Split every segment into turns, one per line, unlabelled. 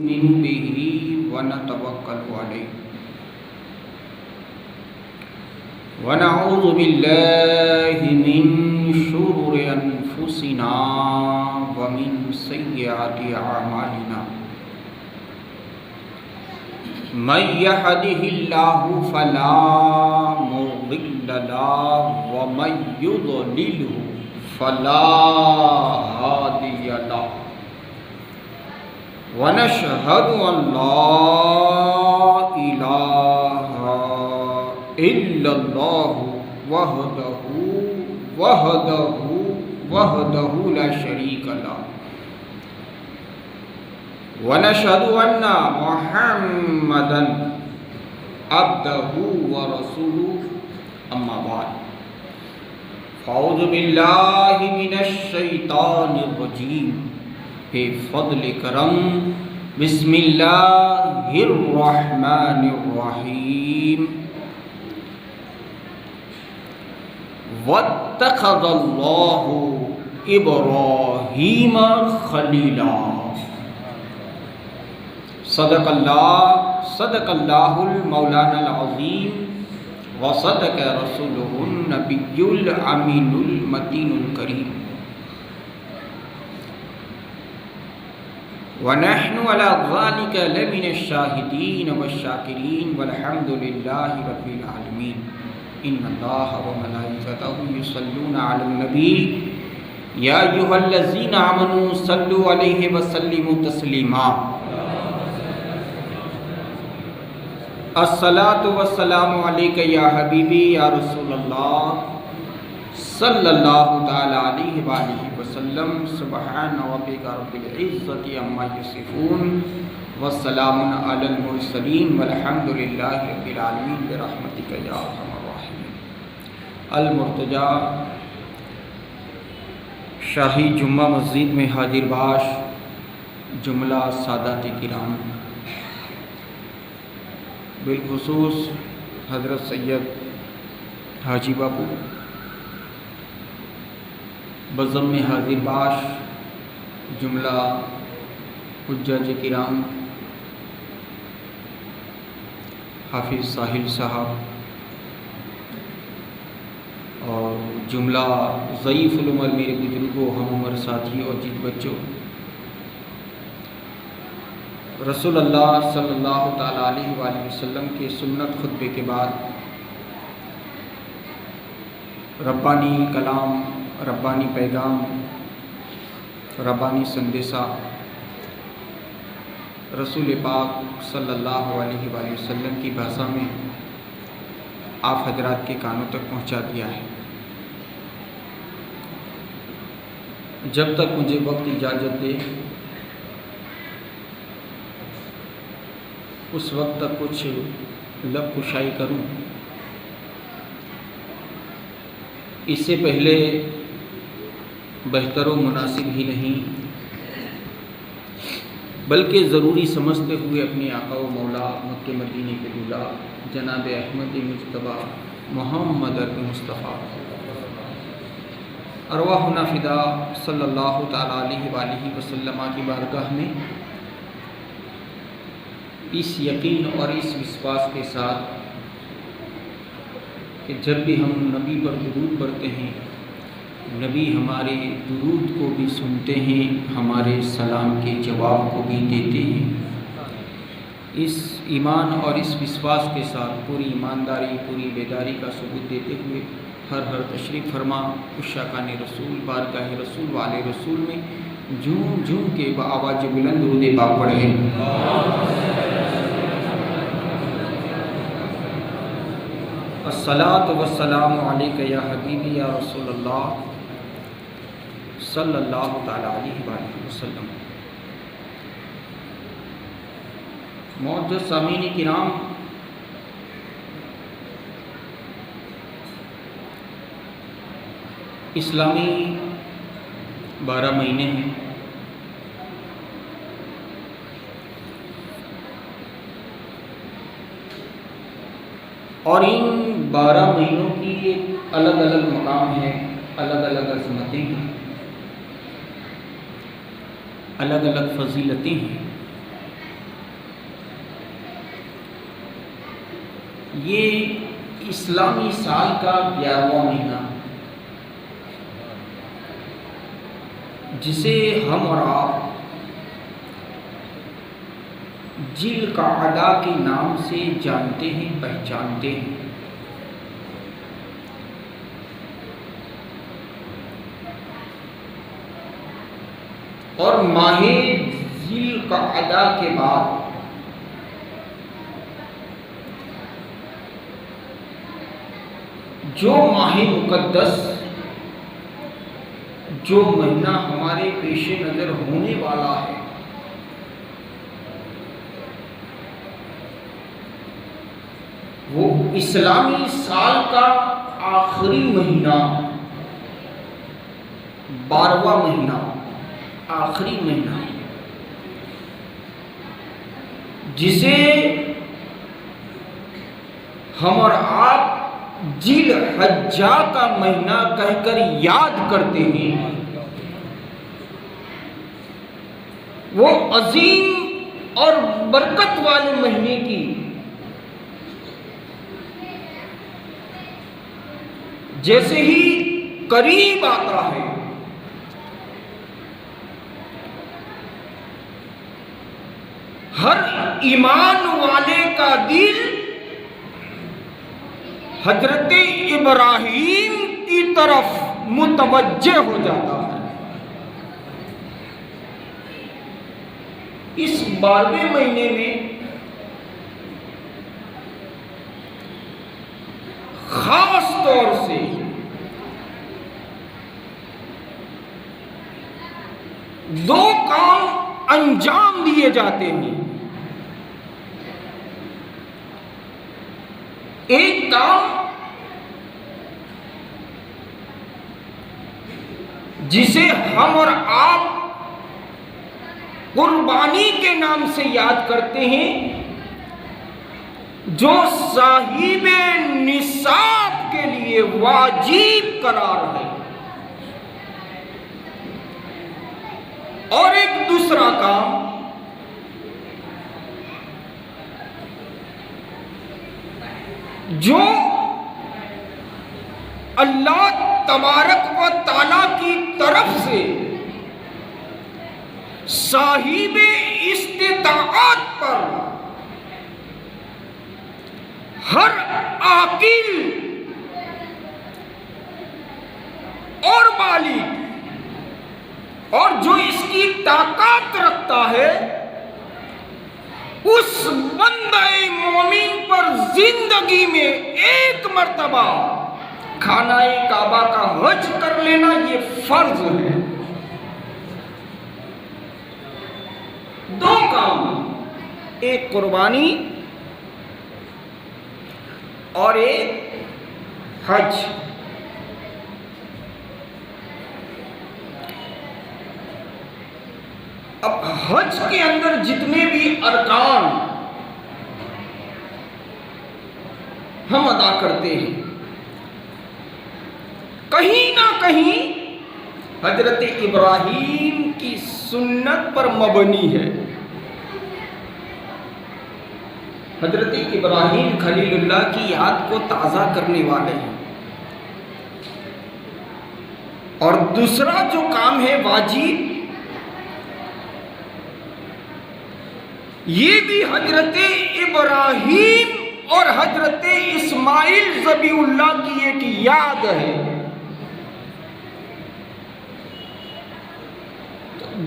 نؤمن به ونتوكل عليه ونعوذ بالله من شرور أنفسنا ومن سيئات أعمالنا من يهده الله فلا مضل له ومن يضلله فلا هادي له ونشهد أن لا إله إلا الله وحده لا شريك له ونشهد أن محمدا عبده ورسوله أما بعد فأعوذ بالله من الشيطان الرجيم بفضل کرم بسم اللہ الرحمن الرحیم واتخذ اللہ ابراہیم خلیلا صدق اللہ المولانا العظیم وصدق رسولہ النبی الامین المتین الکریم ونحن على ذلك لمن الشاهدين والشاكرين والحمد لله رب العالمين ان الله وملائكته يصلون على النبي يا ايها الذين امنوا صلوا عليه وسلموا تسليما الصلاة والسلام عليك يا حبيبي يا رسول الله صلی اللہ تعالی علیہ وآلہ وسلم سبحان ربک رب العزة عما یصفون والسلام علی المرسلین والحمد للہ رب العالمین برحمتک یا ارحم الراحمین۔ المرتجی شاہی جمعہ مسجد میں حاضر باش جملہ سادات کرام، بالخصوص حضرت سید حاجی بابو، بزم میں حاضر باش جملہ حجاج کرام، حافظ ساحل صاحب اور جملہ ضعیف العمر میرے بزرگوں، ہم عمر ساتھی اور جیت بچوں، رسول اللہ صلی اللہ تعالیٰ علیہ وآلہ وسلم کے سنت خطبے کے بعد ربانی کلام، ربانی پیغام، ربانی سندیسہ رسول پاک صلی اللہ علیہ وآلہ وسلم کی بھاشا میں آپ حضرات کے کانوں تک پہنچا دیا ہے۔ جب تک مجھے وقت اجازت دے اس وقت تک کچھ لب کشائی کروں۔ اس سے پہلے بہتر و مناسب ہی نہیں بلکہ ضروری سمجھتے ہوئے اپنے آقا و مولا مکہ مدینے کے دولا جناب احمد مجتبیٰ محمد عربی مصطفیٰ ارواحنا فدا صلی اللہ تعالیٰ علیہ وآلہ وسلم کی بارگاہ میں اس یقین اور اس وشواس کے ساتھ کہ جب بھی ہم نبی پر درود پڑھتے ہیں، نبی ہمارے درود کو بھی سنتے ہیں، ہمارے سلام کے جواب کو بھی دیتے ہیں، اس ایمان اور اس وشواس کے ساتھ پوری ایمانداری، پوری بیداری کا ثبوت دیتے ہوئے ہر تشریف فرما عشاقان رسول بارگاہ رسول والے رسول میں جھوم جھوم کے بآواز بلند درود پاک پڑھیں۔ الصلاۃ والسلام علیک یا حبیبی یا رسول اللہ صلی اللہ تعالیٰ علیہ وآلہ وسلم۔ معزز سامعین کرام، اسلامی 12 مہینے ہیں، اور ان 12 مہینوں کی الگ الگ مقام ہیں، الگ الگ عظمتیں ہیں، الگ الگ فضیلتیں ہیں۔ یہ اسلامی سال کا 11واں مہینہ، جسے ہم اور آپ ذی القعدہ کے نام سے جانتے ہیں، پہچانتے ہیں۔ اور ماہ ذی القعدہ کے بعد جو ماہ مقدس، جو مہینہ ہمارے پیش نظر ہونے والا ہے، وہ اسلامی سال کا آخری مہینہ، 12واں مہینہ، آخری مہینہ، جسے ہم اور آپ ذی الحجہ کا مہینہ کہہ کر یاد کرتے ہیں۔ وہ عظیم اور برکت والے مہینے کی جیسے ہی قریب آتا ہے، ہر ایمان والے کا دل حضرت ابراہیم کی طرف متوجہ ہو جاتا ہے۔ اس 12ویں مہینے میں خاص طور سے دو کام انجام دیے جاتے ہیں۔ ایک کام جسے ہم اور آپ قربانی کے نام سے یاد کرتے ہیں، جو صاحب نصاب کے لیے واجب قرار ہے، اور ایک دوسرا کام جو اللہ تبارک و تعالیٰ کی طرف سے صاحب استطاعت پر ہر عاقل اور بالغ اور جو اس کی طاقت رکھتا ہے، اس بندہ مومن پر زندگی میں ایک مرتبہ خانہ کعبہ کا حج کر لینا یہ فرض ہے۔ دو کام، ایک قربانی اور ایک حج۔ اب حج کے اندر جتنے بھی ارکان ہم ادا کرتے ہیں، کہیں نہ کہیں حضرت ابراہیم کی سنت پر مبنی ہے۔ حضرت ابراہیم خلیل اللہ کی یاد کو تازہ کرنے والے ہیں۔ اور دوسرا جو کام ہے واجب، یہ بھی حضرت ابراہیم اور حضرت اسماعیل ذبیح اللہ کی ایک یاد ہے۔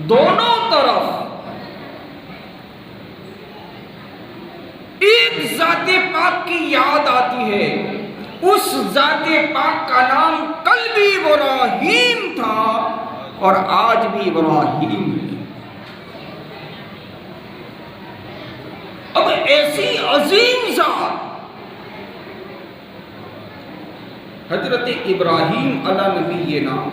دونوں طرف ایک ذات پاک کی یاد آتی ہے۔ اس ذات پاک کا نام کل بھی ابراہیم تھا اور آج بھی ابراہیم ہے۔ اب ایسی عظیم ذات حضرت ابراہیم علیہ نبی یہ نام،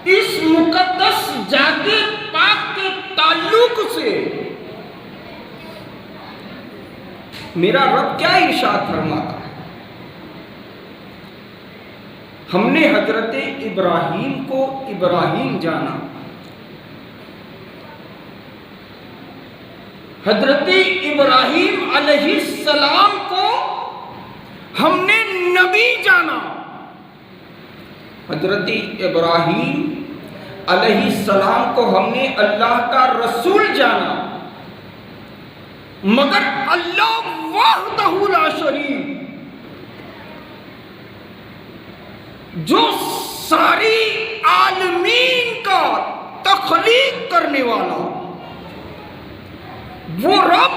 اس مقدس ذات پاک کے تعلق سے میرا رب کیا ارشاد فرماتا ہے؟ ہم نے حضرت ابراہیم کو ابراہیم جانا حضرت ابراہیم علیہ السلام کو ہم نے نبی جانا، حضرت ابراہیم علیہ السلام کو ہم نے اللہ کا رسول جانا، مگر اللہ وحدہ لا شریک جو ساری عالمین کا تخلیق کرنے والا وہ رب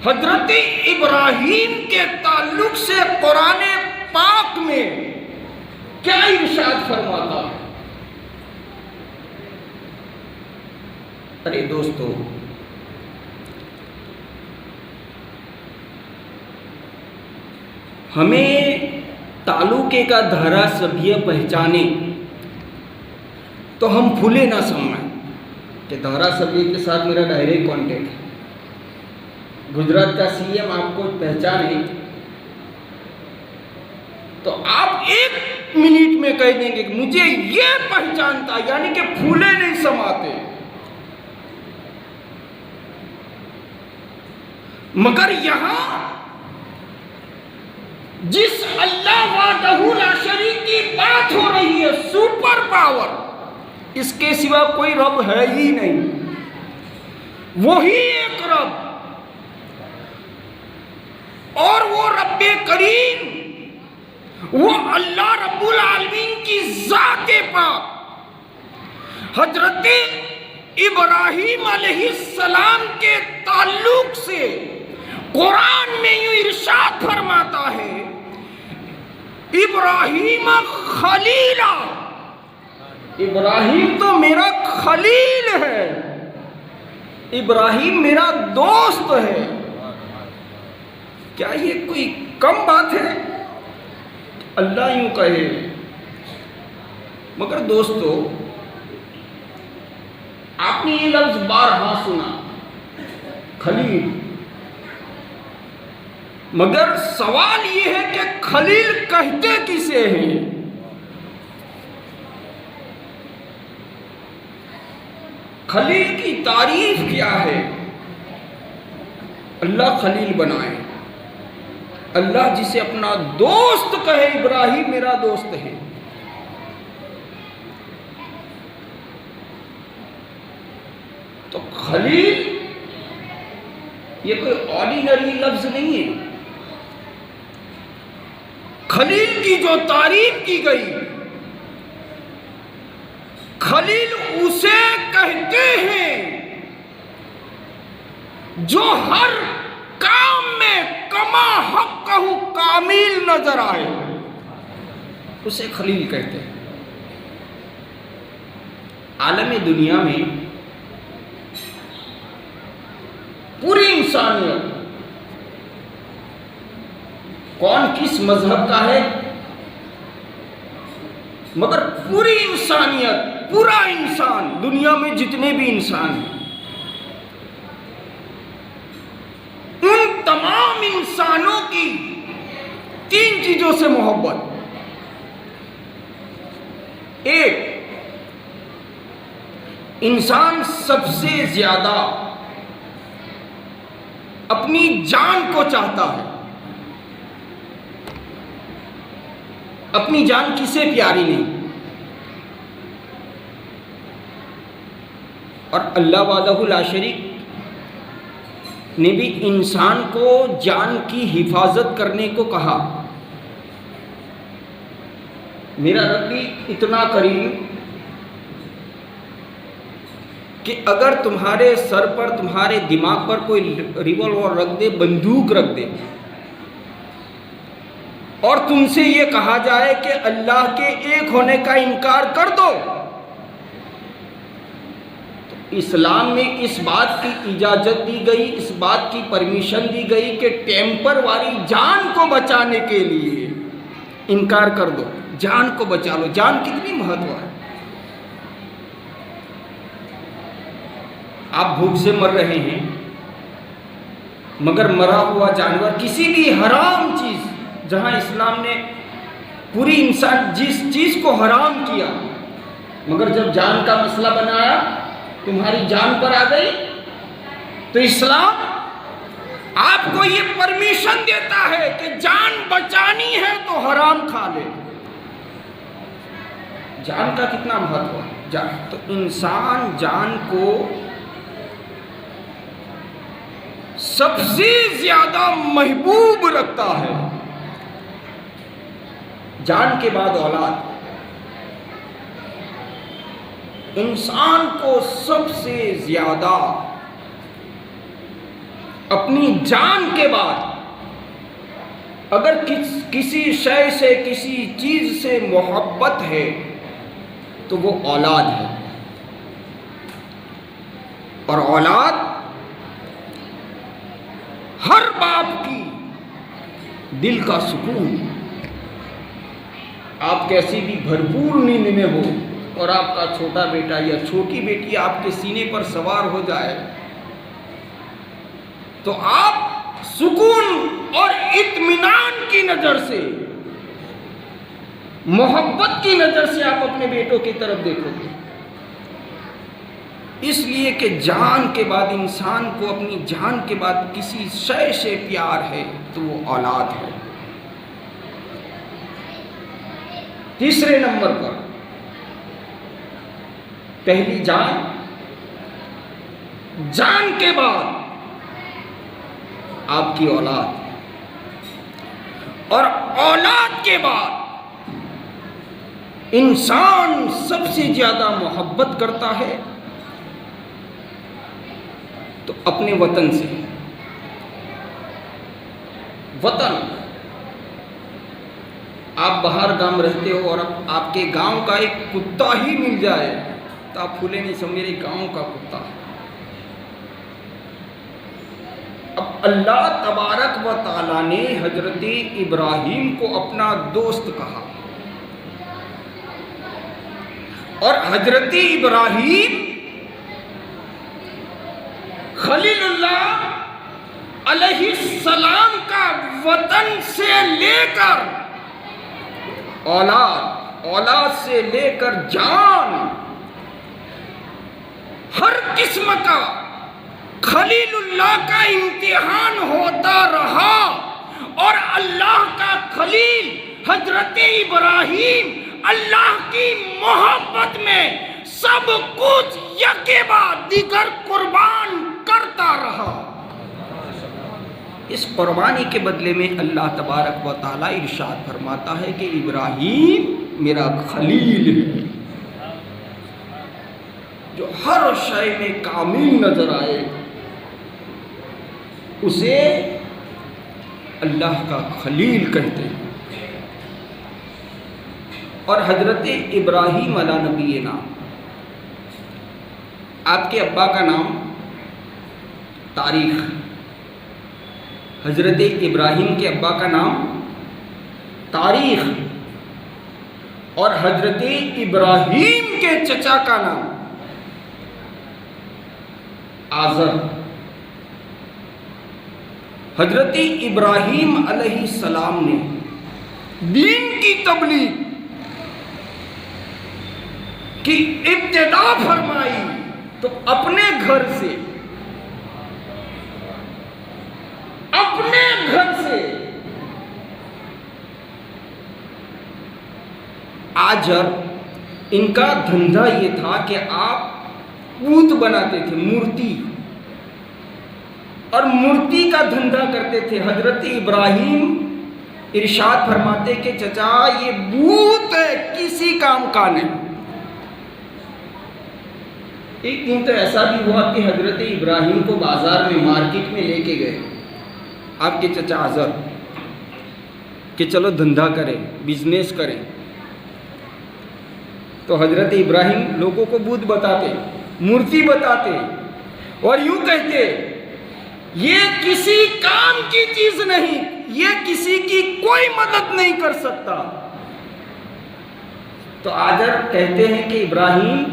حضرت ابراہیم کے تعلق سے قرآن پاک میں کیا ارشاد فرماتا ہے؟ ارے دوستو، ہمیں تعلقے کا دھارا سبھیہ پہچانے تو ہم پھولے نہ سمائیں کہ دھارا سبھیہ کے ساتھ میرا ڈائریکٹ کانٹیکٹ ہے، گجرات کا سی ایم آپ کو پہچانے تو آپ 1 منٹ میں کہہ دیں گے کہ مجھے یہ پہچانتا، یعنی کہ پھولے نہیں سماتے۔ مگر یہاں جس اللہ وحدہ لا شریک کی بات ہو رہی ہے، سپر پاور، اس کے سوا کوئی رب ہے ہی نہیں، وہی ایک رب، اور وہ رب کریم، وہ اللہ رب العالمین کی ذات پاک حضرت ابراہیم علیہ السلام کے تعلق سے قرآن میں یوں ارشاد فرماتا ہے، ابراہیم خلیلا، ابراہیم تو میرا خلیل ہے، ابراہیم میرا دوست ہے۔ کیا یہ کوئی کم بات ہے؟ اللہ یوں کہے۔ مگر دوستو، آپ نے یہ لفظ بارہا سنا، خلیل، مگر سوال یہ ہے کہ خلیل کہتے کسے ہیں؟ خلیل کی تعریف کیا ہے؟ اللہ خلیل بنائے، اللہ جسے اپنا دوست کہے، ابراہیم میرا دوست ہے۔ تو خلیل یہ کوئی آرڈینری لفظ نہیں ہے، خلیل کی جو تعریف کی گئی، خلیل اسے کہتے ہیں جو ہر کام میں کما حقہ کامل نظر آئے، اسے خلیل کہتے ہیں۔ عالم دنیا میں پوری انسانیت، کون کس مذہب کا ہے، مگر پوری انسانیت، پورا انسان، دنیا میں جتنے بھی انسان ہیں، ان تمام انسانوں کی 3 چیزوں سے محبت۔ ایک، انسان سب سے زیادہ اپنی جان کو چاہتا ہے۔ اپنی جان کسے پیاری نہیں؟ اور اللہ وحدہ لا شریک نے بھی انسان کو جان کی حفاظت کرنے کو کہا۔ میرا رب بھی اتنا کریم کہ اگر تمہارے سر پر، تمہارے دماغ پر کوئی ریوالور رکھ دے، بندوق رکھ دے، اور تم سے یہ کہا جائے کہ اللہ کے ایک ہونے کا انکار کر دو، تو اسلام میں اس بات کی اجازت دی گئی، اس بات کی پرمیشن دی گئی کہ ٹیمپر والی جان کو بچانے کے لیے انکار کر دو، جان کو بچا لو۔ جان کتنی مہتو ہے۔ آپ بھوک سے مر رہے ہیں، مگر مرا ہوا جانور، کسی بھی حرام چیز، جہاں اسلام نے پوری انسان جس چیز کو حرام کیا، مگر جب جان کا مسئلہ بنایا، تمہاری جان پر آ گئی تو اسلام آپ کو یہ پرمیشن دیتا ہے کہ جان بچانی ہے تو حرام کھا لے. جان کا کتنا مہتو ہے. تو انسان جان کو سب سے زیادہ محبوب رکھتا ہے. جان کے بعد اولاد. انسان کو سب سے زیادہ اپنی جان کے بعد اگر کسی شے سے کسی چیز سے محبت ہے تو وہ اولاد ہے. اور اولاد ہر باپ کی دل کا سکون. آپ کیسی بھی بھرپور نیند میں ہو اور آپ کا چھوٹا بیٹا یا چھوٹی بیٹی آپ کے سینے پر سوار ہو جائے تو آپ سکون اور اطمینان کی نظر سے, محبت کی نظر سے آپ اپنے بیٹوں کی طرف دیکھو گے. اس لیے کہ جان کے بعد انسان کو اپنی جان کے بعد کسی شے سے پیار ہے تو وہ اولاد ہے. تیسرے نمبر پر پہلی جان کے بعد آپ کی اولاد, اور اولاد کے بعد انسان سب سے زیادہ محبت کرتا ہے تو اپنے وطن سے. وطن, آپ باہر گاؤں رہتے ہو اور آپ کے گاؤں کا ایک کتا ہی مل جائے تو آپ پھولے نہیں سو میرے گاؤں کا کتا. اب اللہ تبارک و تعالیٰ نے حضرت ابراہیم کو اپنا دوست کہا, اور حضرت ابراہیم خلیل اللہ علیہ السلام کا وطن سے لے کر اولاد سے لے کر جان, ہر قسم کا خلیل اللہ کا امتحان ہوتا رہا, اور اللہ کا خلیل حضرت ابراہیم اللہ کی محبت میں سب کچھ یکے بعد دیگر قربان کرتا رہا. اس قربانی کے بدلے میں اللہ تبارک و تعالیٰ ارشاد فرماتا ہے کہ ابراہیم میرا خلیل ہے, جو ہر شے میں کامل نظر آئے اسے اللہ کا خلیل کہتے ہیں. اور حضرت ابراہیم علیہ نبینا, آپ کے ابا کا نام تاریخ, حضرت ابراہیم کے ابا کا نام تاریخ, اور حضرت ابراہیم کے چچا کا نام آزر. حضرت ابراہیم علیہ السلام نے دین کی تبلیغ کی ابتدا فرمائی تو اپنے گھر سے آجر, ان کا دھندا یہ تھا کہ آپ بت بناتے تھے, مورتی, اور مورتی کا دھندا کرتے تھے. حضرت ابراہیم ارشاد فرماتے کہ چچا یہ بت ہے, کسی کام کا نہیں. ایک دن تو ایسا بھی ہوا کہ حضرت ابراہیم کو بازار میں مارکیٹ میں لے کے گئے آپ کے چچا آزر کہ چلو دھندا کریں, بزنس کریں. تو حضرت ابراہیم لوگوں کو بت بتاتے, مورتی بتاتے, اور یوں کہتے یہ کسی کام کی چیز نہیں, یہ کسی کی کوئی مدد نہیں کر سکتا. تو آجر کہتے ہیں کہ ابراہیم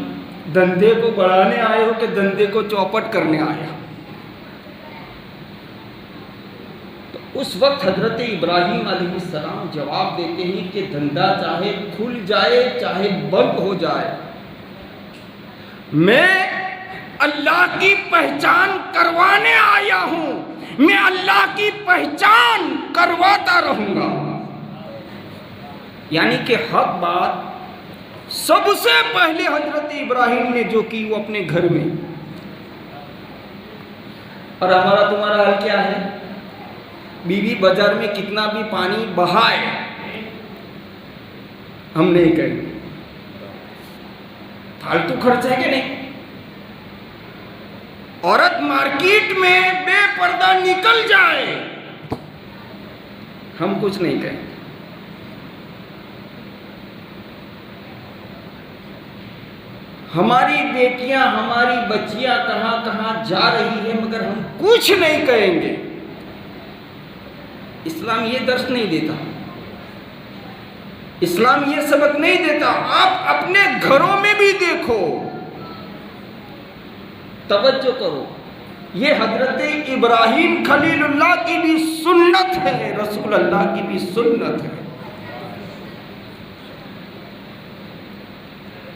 دھندے کو بڑھانے آئے ہو کہ دھندے کو چوپٹ کرنے آیا. تو اس وقت حضرت ابراہیم علیہ السلام جواب دیتے ہیں کہ دھندا چاہے کھل جائے چاہے بند ہو جائے, میں اللہ کی پہچان کروانے آیا ہوں، میں اللہ کی پہچان کرواتا رہوں گا۔ یعنی کہ حق بات سب سے پہلے حضرت ابراہیم نے جو کی وہ اپنے گھر میں، اور ہمارا تمہارا حل کیا ہے؟ بیوی بازار میں کتنا بھی پانی بہائے ہم نہیں کہیں گے، فالتو خرچ ہے کہ نہیں؟ عورت مارکیٹ میں بے پردہ نکل جائے ہم کچھ نہیں کہیں گے۔ ہماری بیٹیاں ہماری بچیاں کہاں کہاں جا رہی ہیں مگر ہم کچھ نہیں کہیں گے۔ اسلام یہ درس نہیں دیتا، اسلام یہ سبق نہیں دیتا۔ آپ اپنے گھروں میں بھی دیکھو، توجہ کرو، یہ حضرت ابراہیم خلیل اللہ کی بھی سنت ہے، رسول اللہ کی بھی سنت ہے۔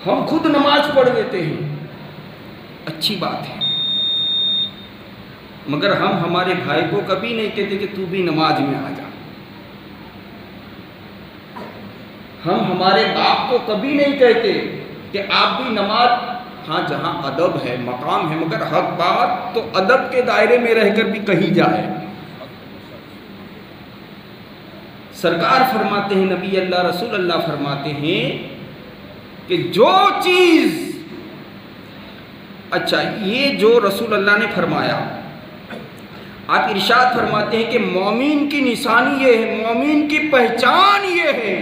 ہم خود نماز پڑھ لیتے ہیں، اچھی بات ہے، مگر ہم ہمارے بھائی کو کبھی نہیں کہتے کہ تو بھی نماز میں آ جا۔ ہم ہمارے باپ کو کبھی نہیں کہتے کہ آپ بھی نماز، ہاں جہاں ادب ہے مقام ہے، مگر حق بات تو ادب کے دائرے میں رہ کر بھی کہی جائے۔ سرکار فرماتے ہیں، نبی اللہ رسول اللہ فرماتے ہیں کہ جو چیز، اچھا یہ جو رسول اللہ نے فرمایا، آپ ارشاد فرماتے ہیں کہ مومن کی نشانی یہ ہے، مومن کی پہچان یہ ہے،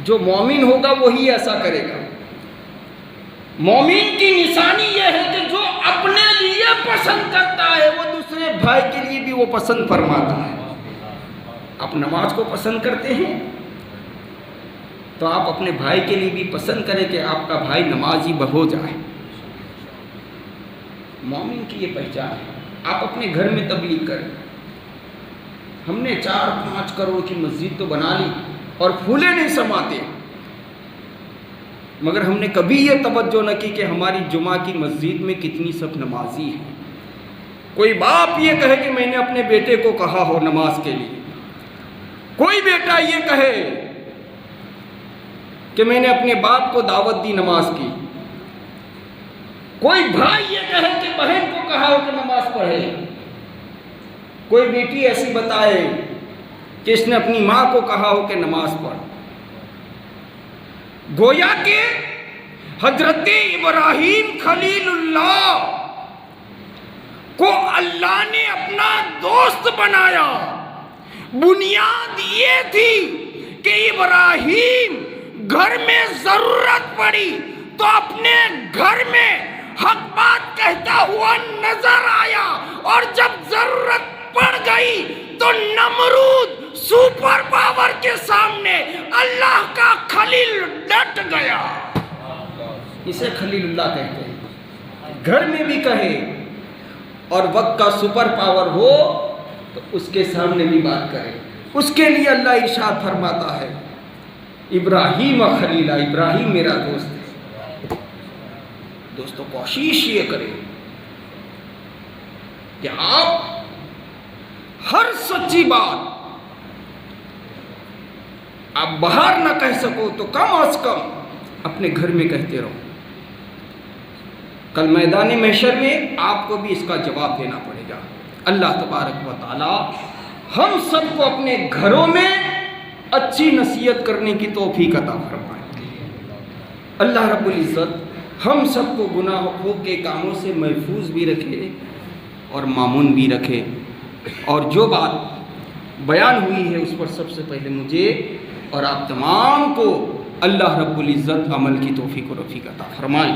جو مومن ہوگا وہی ایسا کرے گا۔ مومن کی نشانی یہ ہے کہ جو اپنے لیے پسند کرتا ہے وہ دوسرے بھائی کے لیے بھی وہ پسند فرماتا ہے۔ آپ نماز کو پسند کرتے ہیں تو آپ اپنے بھائی کے لیے بھی پسند کریں کہ آپ کا بھائی نمازی ہو جائے۔ مومن کی یہ پہچان ہے۔ آپ اپنے گھر میں تبلیغ کریں۔ ہم نے 4-5 کروڑ کی مسجد تو بنا لی اور پھولے نہیں سماتے، مگر ہم نے کبھی یہ توجہ نہ کی کہ ہماری جمعہ کی مسجد میں کتنی صف نمازی ہیں۔ کوئی باپ یہ کہے کہ میں نے اپنے بیٹے کو کہا ہو نماز کے لیے، کوئی بیٹا یہ کہے کہ میں نے اپنے باپ کو دعوت دی نماز کی، کوئی بھائی یہ کہے کہ بہن کو کہا ہو کہ نماز پڑھے، کوئی بیٹی ایسی بتائے کہ اس نے اپنی ماں کو کہا ہو کہ نماز پڑھ۔ گویا کہ حضرت ابراہیم خلیل اللہ کو اللہ نے اپنا دوست بنایا۔ بنیاد یہ تھی کہ ابراہیم گھر میں ضرورت پڑی تو اپنے گھر میں حق بات کہتا ہوا نظر آیا، اور جب ضرورت پڑ گئی تو نمرود سپر پاور کے سامنے اللہ کا خلیل ڈٹ گیا۔ اسے خلیل اللہ کہتے ہیں۔ گھر میں بھی کہے اور وقت کا سپر پاور ہو تو اس کے سامنے بھی بات کرے۔ اس کے لیے اللہ ارشاد فرماتا ہے، ابراہیم خلیلہ، ابراہیم میرا دوست ہے۔ دوستو کوشش یہ کریں کہ آپ ہر سچی بات آپ باہر نہ کہہ سکو تو کم از کم اپنے گھر میں کہتے رہو۔ کل میدان محشر میں آپ کو بھی اس کا جواب دینا پڑے گا۔ اللہ تبارک و تعالی ہم سب کو اپنے گھروں میں اچھی نصیحت کرنے کی توفیق عطا فرمائے۔ اللہ رب العزت ہم سب کو گناہوں کے کاموں سے محفوظ بھی رکھے اور مامون بھی رکھے، اور جو بات بیان ہوئی ہے اس پر سب سے پہلے مجھے اور آپ تمام کو اللہ رب العزت عمل کی توفیق و رفیق عطا فرمائے۔